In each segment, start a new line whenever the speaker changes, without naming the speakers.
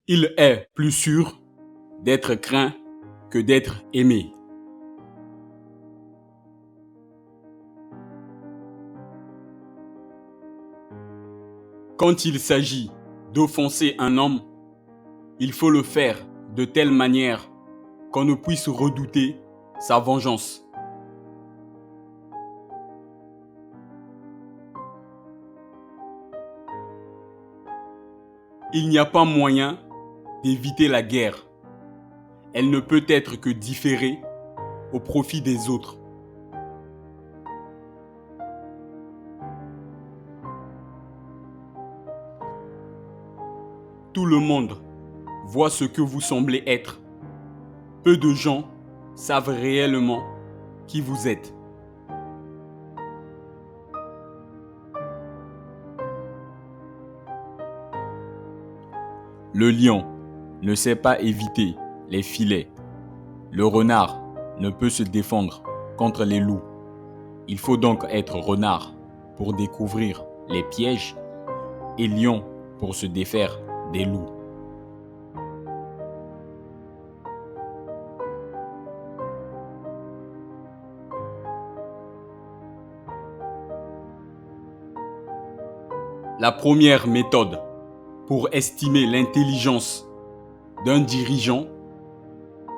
Il est plus sûr d'être craint que d'être aimé. Quand il s'agit d'offenser un homme, il faut le faire de telle manière qu'on ne puisse redouter sa vengeance. Il n'y a pas moyen d'éviter la guerre. Elle ne peut être que différée au profit des autres. Tout le monde voit ce que vous semblez être. Peu de gens savent réellement qui vous êtes. Le lion ne sait pas éviter les filets. Le renard ne peut se défendre contre les loups. Il faut donc être renard pour découvrir les pièges et lion pour se défaire des loups. La première méthode pour estimer l'intelligence d'un dirigeant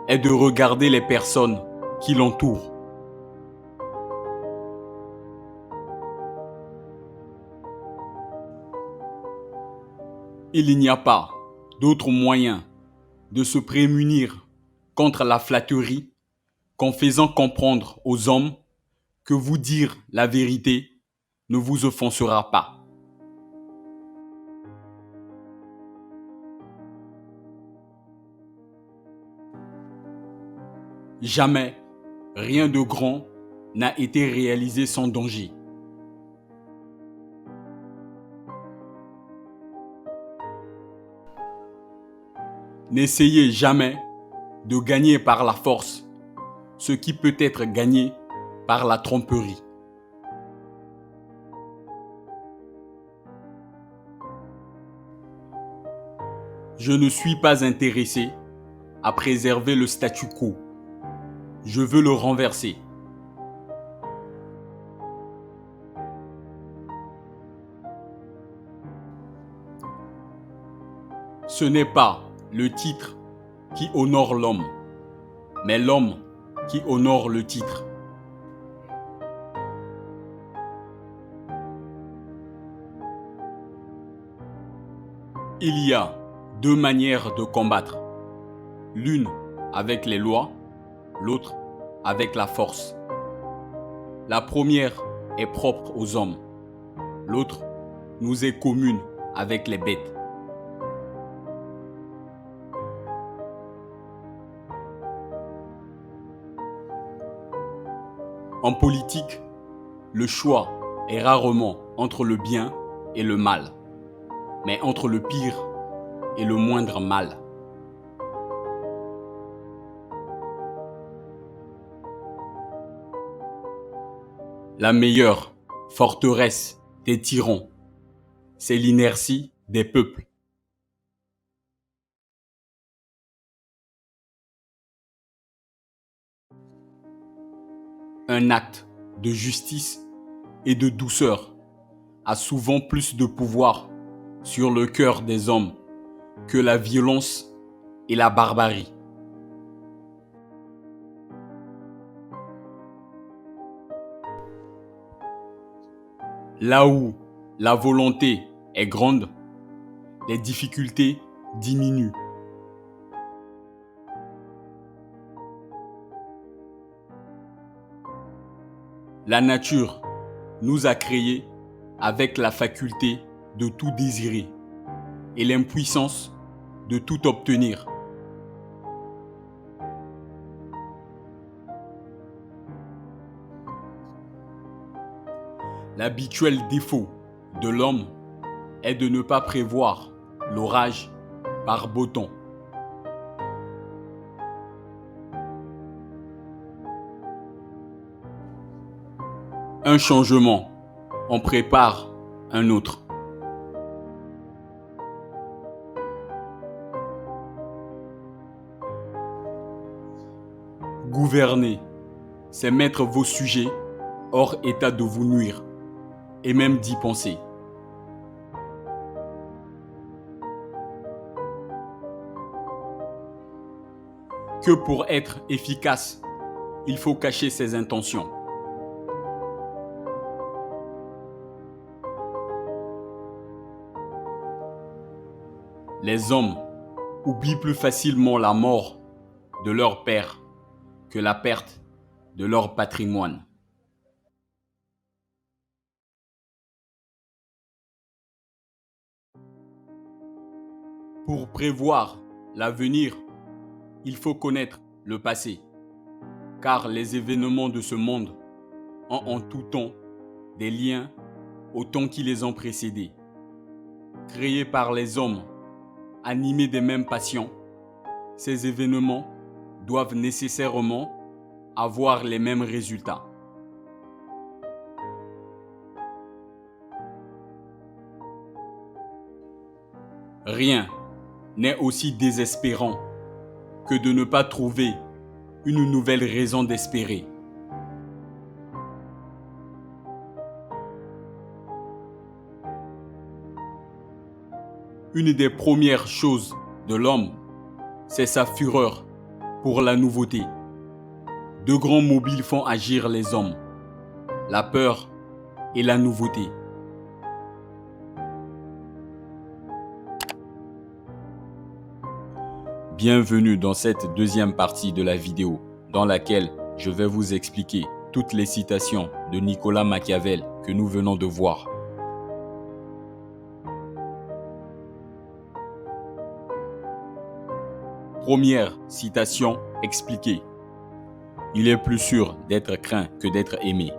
est de regarder les personnes qui l'entourent. Il n'y a pas d'autre moyen de se prémunir contre la flatterie qu'en faisant comprendre aux hommes que vous dire la vérité ne vous offensera pas. Jamais rien de grand n'a été réalisé sans danger. N'essayez jamais de gagner par la force ce qui peut être gagné par la tromperie. Je ne suis pas intéressé à préserver le statu quo. Je veux le renverser. Ce n'est pas le titre qui honore l'homme, mais l'homme qui honore le titre. Il y a deux manières de combattre. L'une avec les lois, l'autre avec la force. La première est propre aux hommes. L'autre nous est commune avec les bêtes. En politique, le choix est rarement entre le bien et le mal, mais entre le pire et le moindre mal. La meilleure forteresse des tyrans, c'est l'inertie des peuples. Un acte de justice et de douceur a souvent plus de pouvoir sur le cœur des hommes que la violence et la barbarie. Là où la volonté est grande, les difficultés diminuent. La nature nous a créés avec la faculté de tout désirer et l'impuissance de tout obtenir. L'habituel défaut de l'homme est de ne pas prévoir l'orage par beau temps. Un changement en prépare un autre. Gouverner, c'est mettre vos sujets hors état de vous nuire, et même d'y penser. Que pour être efficace, il faut cacher ses intentions. Les hommes oublient plus facilement la mort de leur père que la perte de leur patrimoine. Pour prévoir l'avenir, il faut connaître le passé, car les événements de ce monde ont en tout temps des liens au temps qui les ont précédés. Créés par les hommes, animés des mêmes passions, ces événements doivent nécessairement avoir les mêmes résultats. Rien n'est aussi désespérant que de ne pas trouver une nouvelle raison d'espérer. Une des premières choses de l'homme, c'est sa fureur pour la nouveauté. Deux grands mobiles font agir les hommes, la peur et la nouveauté. Bienvenue dans cette deuxième partie de la vidéo dans laquelle je vais vous expliquer toutes les citations de Nicolas Machiavel que nous venons de voir. Première citation expliquée. Il est plus sûr d'être craint que d'être aimé.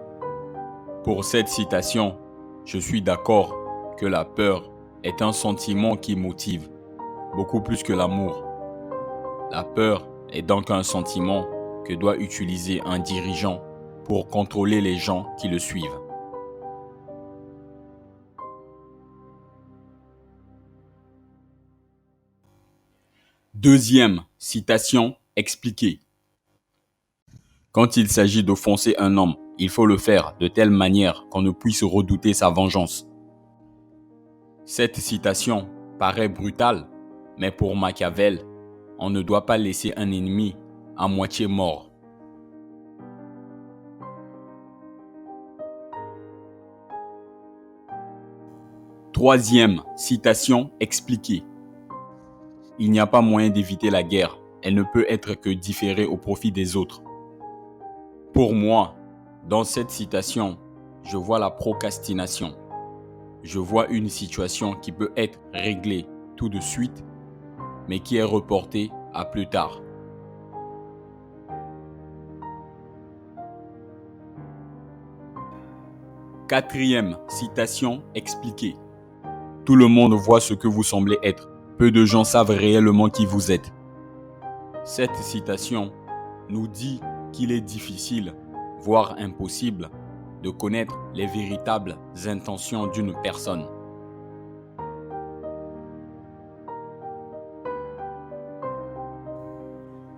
Pour cette citation, je suis d'accord que la peur est un sentiment qui motive, beaucoup plus que l'amour. La peur est donc un sentiment que doit utiliser un dirigeant pour contrôler les gens qui le suivent. Deuxième citation expliquée. Quand il s'agit d'offenser un homme, il faut le faire de telle manière qu'on ne puisse redouter sa vengeance. Cette citation paraît brutale, mais pour Machiavel, on ne doit pas laisser un ennemi à moitié mort. Troisième citation expliquée. Il n'y a pas moyen d'éviter la guerre. Elle ne peut être que différée au profit des autres. Pour moi, dans cette citation, je vois la procrastination. Je vois une situation qui peut être réglée tout de suite, mais qui est reportée à plus tard. Quatrième citation expliquée. Tout le monde voit ce que vous semblez être. Peu de gens savent réellement qui vous êtes. Cette citation nous dit qu'il est difficile, voire impossible, de connaître les véritables intentions d'une personne.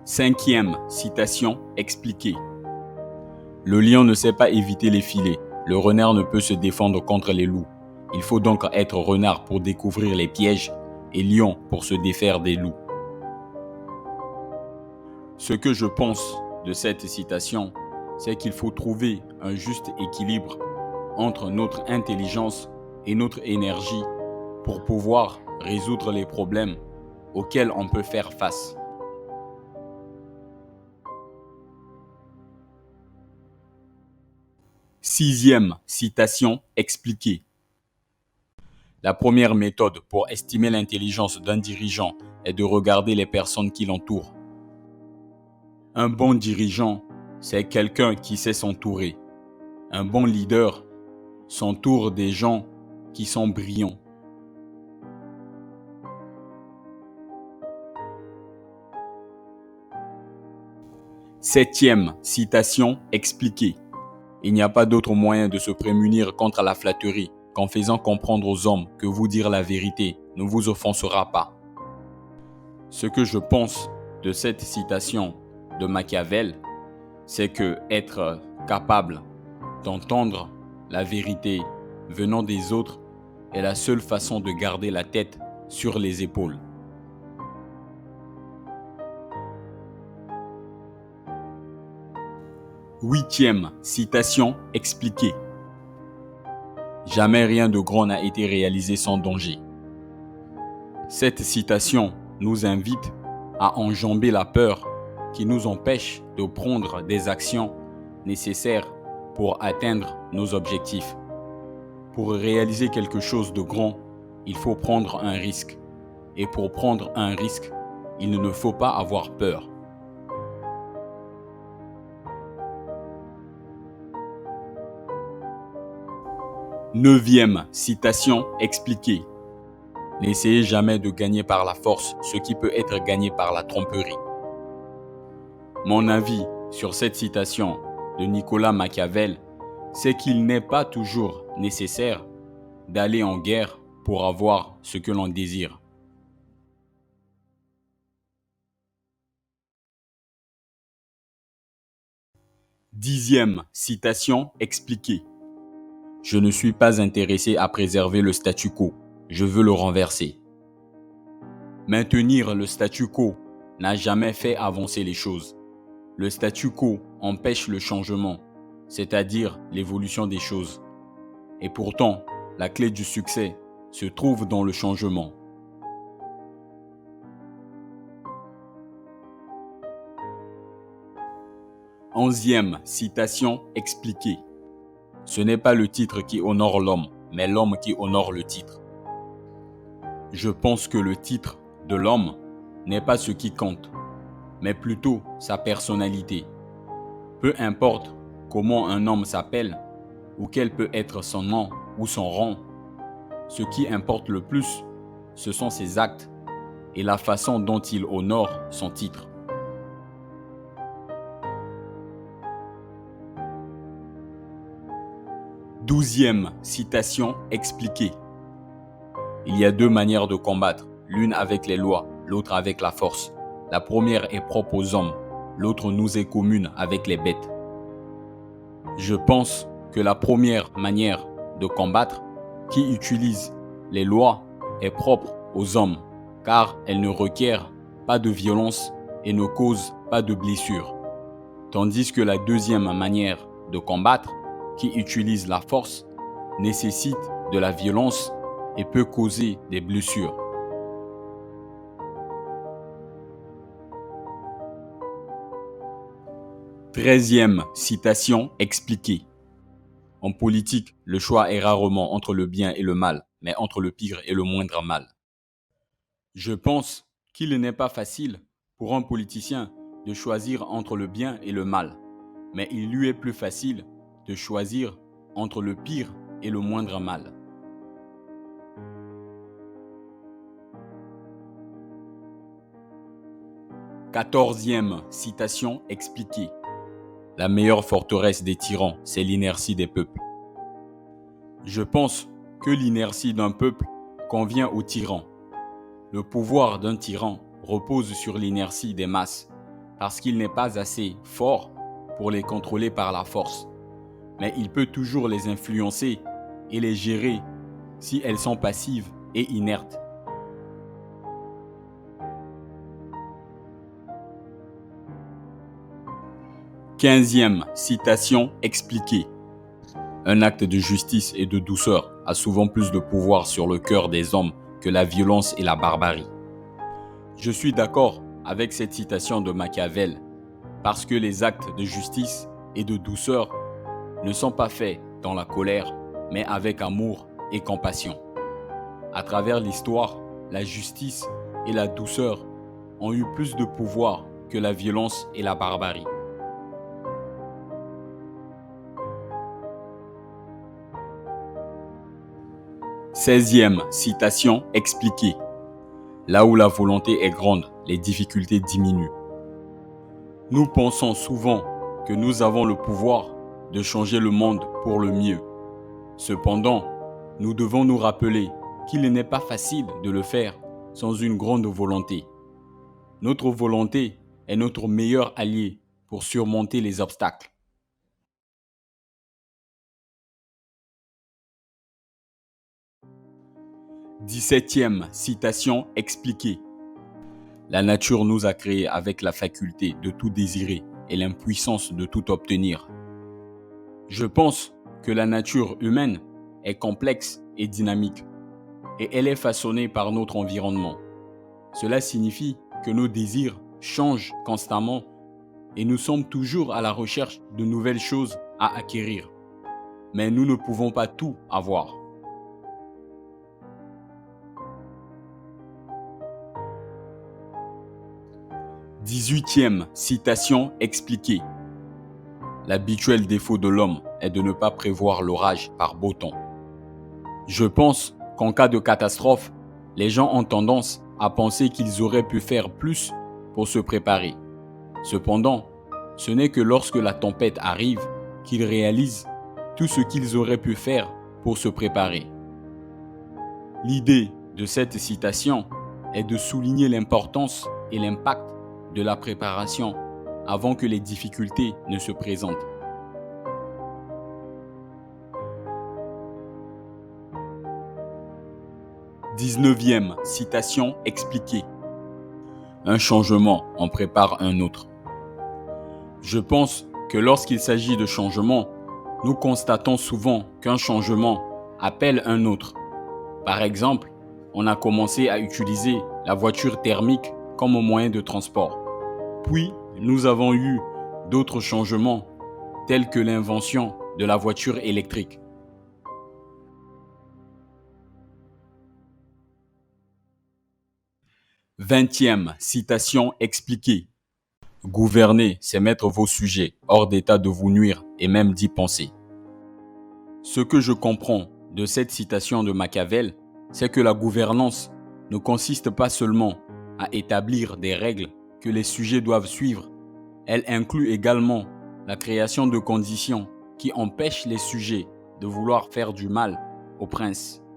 Cinquième citation expliquée. Le lion ne sait pas éviter les filets. Le renard ne peut se défendre contre les loups. Il faut donc être renard pour découvrir les pièges et lion pour se défaire des loups. Ce que je pense de cette citation, c'est qu'il faut trouver un juste équilibre entre notre intelligence et notre énergie pour pouvoir résoudre les problèmes auxquels on peut faire face. Sixième citation expliquée. La première méthode pour estimer l'intelligence d'un dirigeant est de regarder les personnes qui l'entourent. Un bon dirigeant, c'est quelqu'un qui sait s'entourer. Un bon leader s'entoure des gens qui sont brillants. Septième citation expliquée. Il n'y a pas d'autre moyen de se prémunir contre la flatterie qu'en faisant comprendre aux hommes que vous dire la vérité ne vous offensera pas. Ce que je pense de cette citation de Machiavel, c'est que être capable d'entendre la vérité venant des autres est la seule façon de garder la tête sur les épaules. Huitième citation expliquée. Jamais rien de grand n'a été réalisé sans danger. Cette citation nous invite à enjamber la peur qui nous empêche de prendre des actions nécessaires pour atteindre nos objectifs. Pour réaliser quelque chose de grand, il faut prendre un risque. Et pour prendre un risque, il ne faut pas avoir peur. Neuvième citation expliquée. N'essayez jamais de gagner par la force ce qui peut être gagné par la tromperie. Mon avis sur cette citation de Nicolas Machiavel, c'est qu'il n'est pas toujours nécessaire d'aller en guerre pour avoir ce que l'on désire. Dixième citation expliquée. Je ne suis pas intéressé à préserver le statu quo, je veux le renverser. Maintenir le statu quo n'a jamais fait avancer les choses. Le statu quo empêche le changement, c'est-à-dire l'évolution des choses. Et pourtant, la clé du succès se trouve dans le changement. Onzième citation expliquée. Ce n'est pas le titre qui honore l'homme, mais l'homme qui honore le titre. Je pense que le titre de l'homme n'est pas ce qui compte, mais plutôt sa personnalité. Peu importe comment un homme s'appelle ou quel peut être son nom ou son rang, ce qui importe le plus, ce sont ses actes et la façon dont il honore son titre. Douzième citation expliquée. Il y a deux manières de combattre, l'une avec les lois, l'autre avec la force. La première est propre aux hommes, l'autre nous est commune avec les bêtes. Je pense que la première manière de combattre, qui utilise les lois, est propre aux hommes, car elle ne requiert pas de violence et ne cause pas de blessures. Tandis que la deuxième manière de combattre, qui utilise la force, nécessite de la violence et peut causer des blessures. Treizième citation expliquée. En politique, le choix est rarement entre le bien et le mal, mais entre le pire et le moindre mal. Je pense qu'il n'est pas facile pour un politicien de choisir entre le bien et le mal, mais il lui est plus facile de choisir entre le pire et le moindre mal. Quatorzième citation expliquée. La meilleure forteresse des tyrans, c'est l'inertie des peuples. Je pense que l'inertie d'un peuple convient aux tyrans. Le pouvoir d'un tyran repose sur l'inertie des masses, parce qu'il n'est pas assez fort pour les contrôler par la force. Mais il peut toujours les influencer et les gérer si elles sont passives et inertes. Quinzième citation expliquée. Un acte de justice et de douceur a souvent plus de pouvoir sur le cœur des hommes que la violence et la barbarie. Je suis d'accord avec cette citation de Machiavel, parce que les actes de justice et de douceur ne sont pas faits dans la colère, mais avec amour et compassion. À travers l'histoire, la justice et la douceur ont eu plus de pouvoir que la violence et la barbarie. Seizième citation expliquée. Là où la volonté est grande, les difficultés diminuent. Nous pensons souvent que nous avons le pouvoir de changer le monde pour le mieux. Cependant, nous devons nous rappeler qu'il n'est pas facile de le faire sans une grande volonté. Notre volonté est notre meilleur allié pour surmonter les obstacles. 17e citation expliquée. La nature nous a créés avec la faculté de tout désirer et l'impuissance de tout obtenir. Je pense que la nature humaine est complexe et dynamique, et elle est façonnée par notre environnement. Cela signifie que nos désirs changent constamment et nous sommes toujours à la recherche de nouvelles choses à acquérir. Mais nous ne pouvons pas tout avoir. 18e citation expliquée. L'habituel défaut de l'homme est de ne pas prévoir l'orage par beau temps. Je pense qu'en cas de catastrophe, les gens ont tendance à penser qu'ils auraient pu faire plus pour se préparer. Cependant, ce n'est que lorsque la tempête arrive qu'ils réalisent tout ce qu'ils auraient pu faire pour se préparer. L'idée de cette citation est de souligner l'importance et l'impact de la préparation avant que les difficultés ne se présentent. « 19e citation expliquée. Un changement en prépare un autre. Je pense que lorsqu'il s'agit de changement, nous constatons souvent qu'un changement appelle un autre. Par exemple, on a commencé à utiliser la voiture thermique comme moyen de transport. Puis, nous avons eu d'autres changements, tels que l'invention de la voiture électrique. « 20e citation expliquée. Gouverner, c'est mettre vos sujets hors d'état de vous nuire et même d'y penser. » Ce que je comprends de cette citation de Machiavel, c'est que la gouvernance ne consiste pas seulement à établir des règles que les sujets doivent suivre. Elle inclut également la création de conditions qui empêchent les sujets de vouloir faire du mal au prince. «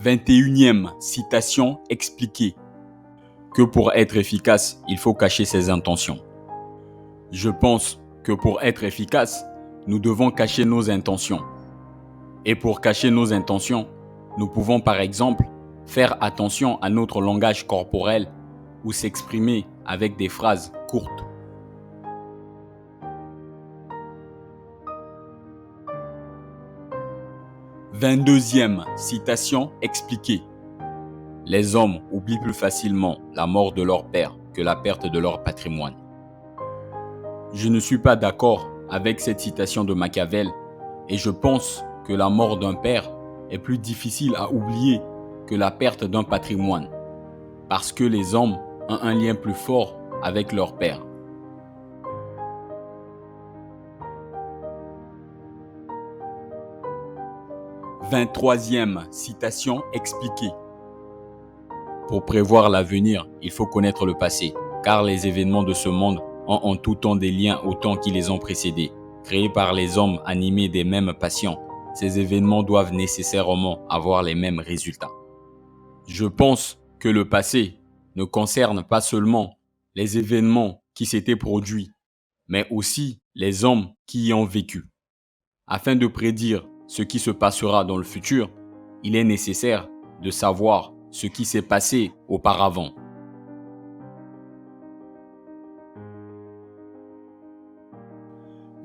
21e citation expliquée. Que pour être efficace, il faut cacher ses intentions. Je pense que pour être efficace, nous devons cacher nos intentions. Et pour cacher nos intentions, nous pouvons par exemple faire attention à notre langage corporel ou s'exprimer avec des phrases courtes. « 22e citation expliquée. Les hommes oublient plus facilement la mort de leur père que la perte de leur patrimoine. Je ne suis pas d'accord avec cette citation de Machiavel et je pense que la mort d'un père est plus difficile à oublier que la perte d'un patrimoine, parce que les hommes ont un lien plus fort avec leur père. « 23e citation expliquée. Pour prévoir l'avenir, il faut connaître le passé, car les événements de ce monde ont en tout temps des liens au temps qui les ont précédés. Créés par les hommes animés des mêmes passions, ces événements doivent nécessairement avoir les mêmes résultats. Je pense que le passé ne concerne pas seulement les événements qui s'étaient produits, mais aussi les hommes qui y ont vécu. Afin de prédire ce qui se passera dans le futur, il est nécessaire de savoir ce qui s'est passé auparavant.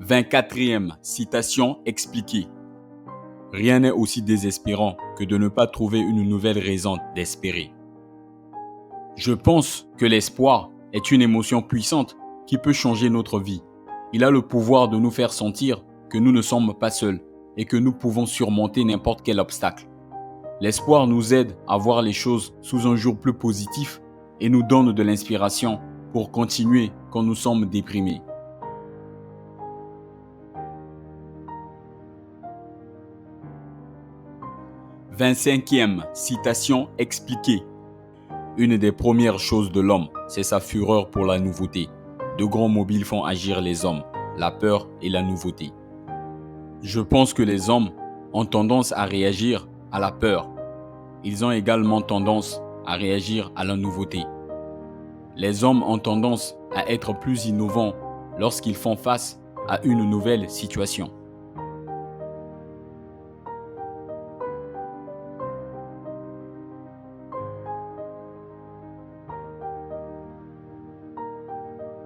« 24e citation expliquée. Rien n'est aussi désespérant que de ne pas trouver une nouvelle raison d'espérer. Je pense que l'espoir est une émotion puissante qui peut changer notre vie. Il a le pouvoir de nous faire sentir que nous ne sommes pas seuls et que nous pouvons surmonter n'importe quel obstacle. L'espoir nous aide à voir les choses sous un jour plus positif et nous donne de l'inspiration pour continuer quand nous sommes déprimés. « 25e citation expliquée. Une des premières choses de l'homme, c'est sa fureur pour la nouveauté. Deux grands mobiles font agir les hommes, la peur et la nouveauté. Je pense que les hommes ont tendance à réagir à la peur. ils ont également tendance à réagir à la nouveauté. Les hommes ont tendance à être plus innovants lorsqu'ils font face à une nouvelle situation.